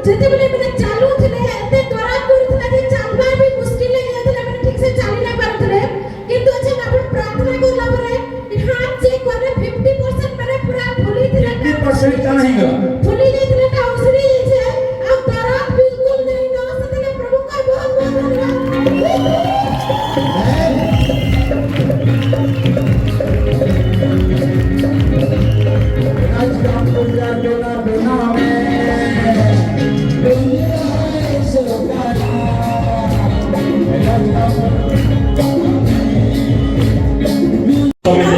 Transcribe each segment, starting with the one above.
जते बेले मैंने चालू थिले एते द्वारा करथला जे चालबा भी मुश्किल लगे जाथले मैंने ठीक से चाली ना पारथले किंतु अच्छा आपण प्रार्थना करला परे हाथ चेक करले 50% मैंने पूरा फुली थिले 50% का नहीं गला फुली जेतले का औसरी जे अब द्वारा बिल्कुल नहीं न सतले प्रभु का बहुत बहुत धन्यवाद आज का पूजा जोना बिना में दुनिया है सरकारा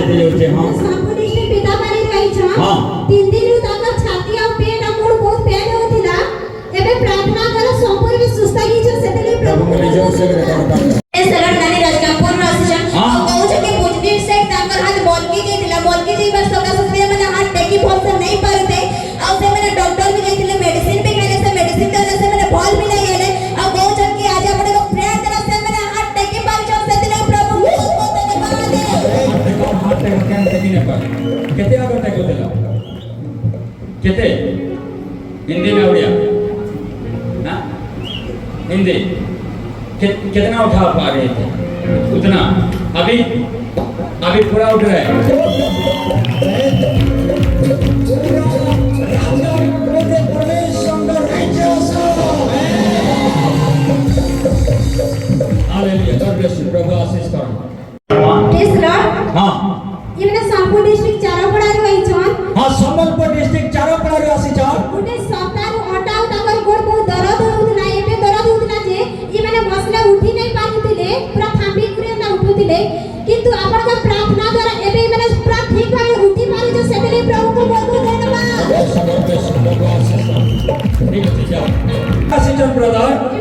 सापुनीचे पिता मारी रही छ तीन दिन ताका छाती आ पेट आ मोड बहुत पेन होतिला एबे प्रार्थना कर संपूर्ण सुस्त की छ सेतले प्रभु को जोर से करता ए सरल नानी राजकापुर रासिजन आ कहू छ के बुझदी से ताकर हाथ बॉल की जेतिला बॉल की जे बस सका ससरे मैंने हाथ टेकी फॉर्म नहीं परते आ से मैंने डॉक्टर भी जेतिले मेडिसिन पे कहले से मेडिसिन देले से मैंने बॉल भी नहीं आले आ कहू छ कि आज अपने को प्रेयर देला से मैंने हाथ टेकी पाल छ सेतले प्रभु बहुत बहुत धन्यवाद हाथ टेक के टेकी ने पर केते आगर टेक देला केते हिंदी में उड़िया ना हिंदी कितना उठा पा रहे थे उतना अभी पूरा उठ रहा है हालेलुया गॉड ब्लेस यू प्रभु आशीष करो प्रेज लॉर्ड हां ये मैंने संपूर्ण डिस्ट्रिक्ट चारोपड़ा रो आई छन हां संबलपुर डिस्ट्रिक्ट चारोपड़ा रो आसी छ गुटे सप्ताह रो अटाउ ताकर गोड़ बहुत दर्द होउतला एबे दर्द होउतला जे ये मैंने बसले उठी नहीं पारुतिले पूरा थांबी करे ना उठुतिले किंतु आपण का प्रार्थना द्वारा एबे मैंने पूरा ठीक भाई उठी पारु जो सेतले प्रभु को बहुत बहुत धन्यवाद ठीक है जाओ आशीष ब्रदर